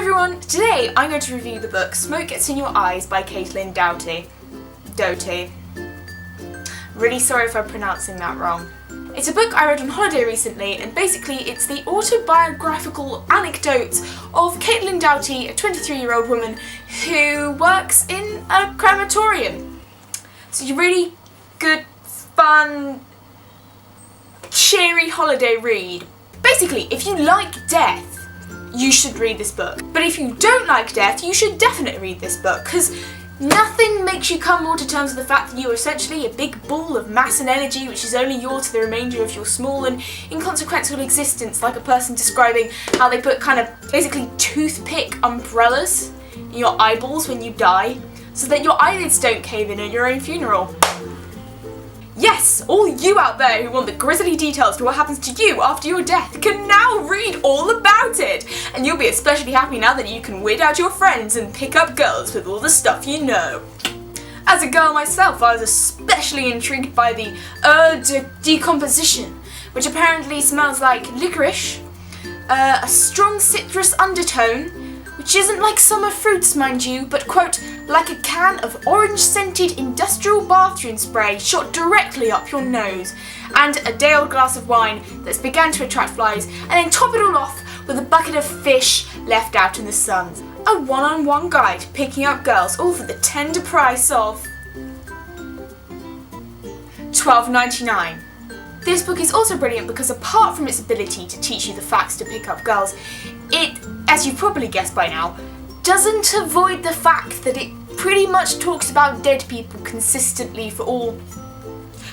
everyone, today I'm going to review the book Smoke Gets in Your Eyes by Doughty. Really sorry if I'm pronouncing that wrong. It's a book I read on holiday recently, and basically it's the autobiographical anecdotes of Caitlin Doughty, a 23-year-old woman who works in a crematorium. It's a really good, fun, cheery holiday read. Basically, if you like death, you should read this book. But if you don't like death, you should definitely read this book, because nothing makes you come more to terms with the fact that you are essentially a big ball of mass and energy which is only yours for the remainder of your small and inconsequential existence, like a person describing how they put kind of basically toothpick umbrellas in your eyeballs when you die so that your eyelids don't cave in at your own funeral. Yes, all you out there who want the grisly details to what happens to you after your death can now read all about it, and you'll be especially happy now that you can weird out your friends and pick up girls with all the stuff you know. As a girl myself, I was especially intrigued by the de decomposition, which apparently smells like licorice, a strong citrus undertone, which isn't like summer fruits, mind you, but, quote, like a can of orange-scented industrial bathroom spray shot directly up your nose, and a day-old glass of wine that's begun to attract flies, and then top it all off with a bucket of fish left out in the sun. A one-on-one guide picking up girls, all for the tender price of $12.99. This book is also brilliant because apart from its ability to teach you the facts to pick up girls, it, as you've probably guessed by now, doesn't avoid the fact that it pretty much talks about dead people consistently for all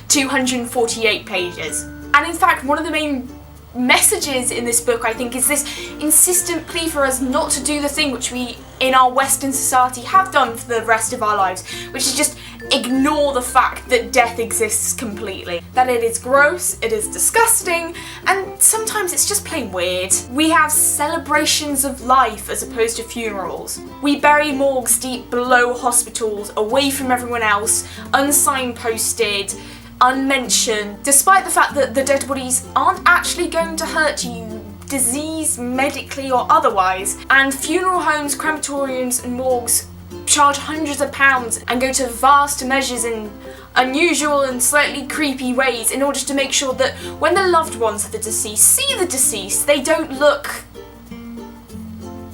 248 pages. And in fact, one of the main messages in this book, I think, is this insistent plea for us not to do the thing which we in our Western society have done for the rest of our lives, which is just ignore the fact that death exists completely. That it is gross, it is disgusting, and sometimes it's just plain weird. We have celebrations of life as opposed to funerals. We bury morgues deep below hospitals, away from everyone else, unsignposted, unmentioned, despite the fact that the dead bodies aren't actually going to hurt you, disease, medically or otherwise, and funeral homes, crematoriums and morgues charge hundreds of pounds and go to vast measures in unusual and slightly creepy ways in order to make sure that when the loved ones of the deceased see the deceased, they don't look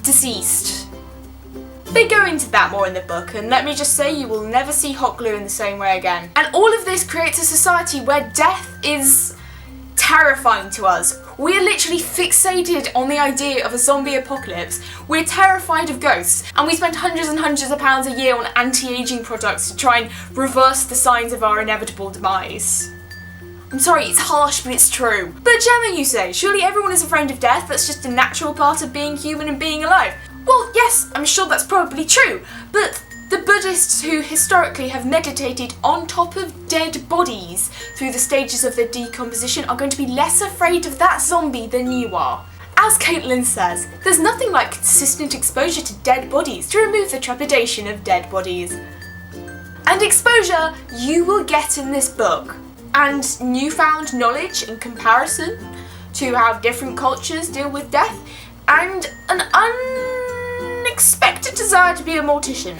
deceased. They go into that more in the book, and let me just say, you will never see hot glue in the same way again. And all of this creates a society where death is terrifying to us. We are literally fixated on the idea of a zombie apocalypse. We're terrified of ghosts, and we spend hundreds and hundreds of pounds a year on anti-aging products to try and reverse the signs of our inevitable demise. I'm sorry, it's harsh, but it's true. But Gemma, you say, surely everyone is afraid of death? That's just a natural part of being human and being alive. Well, yes, I'm sure that's probably true, but the Buddhists who historically have meditated on top of dead bodies through the stages of their decomposition are going to be less afraid of that zombie than you are. As Caitlin says, there's nothing like consistent exposure to dead bodies to remove the trepidation of dead bodies. And exposure you will get in this book, and newfound knowledge in comparison to how different cultures deal with death, and an unexpected desire to be a mortician.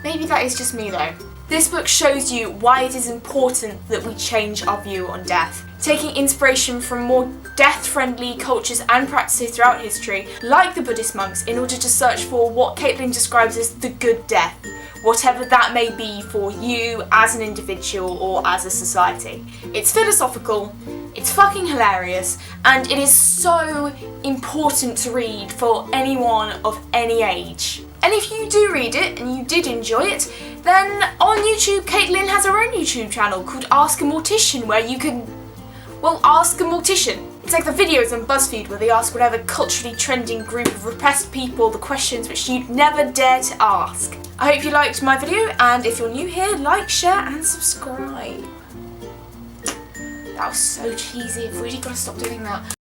Maybe that is just me though. This book shows you why it is important that we change our view on death, taking inspiration from more death-friendly cultures and practices throughout history, like the Buddhist monks, in order to search for what Caitlin describes as the good death, whatever that may be for you as an individual or as a society. It's philosophical, it's fucking hilarious, and it is so important to read for anyone of any age. And if you do read it, and you did enjoy it, then on YouTube, Caitlin has her own YouTube channel called Ask a Mortician, where you can, well, ask a mortician. It's like the videos on BuzzFeed where they ask whatever culturally trending group of repressed people the questions which you'd never dare to ask. I hope you liked my video, and if you're new here, like, share and subscribe. That was so cheesy, I've really got to stop doing that.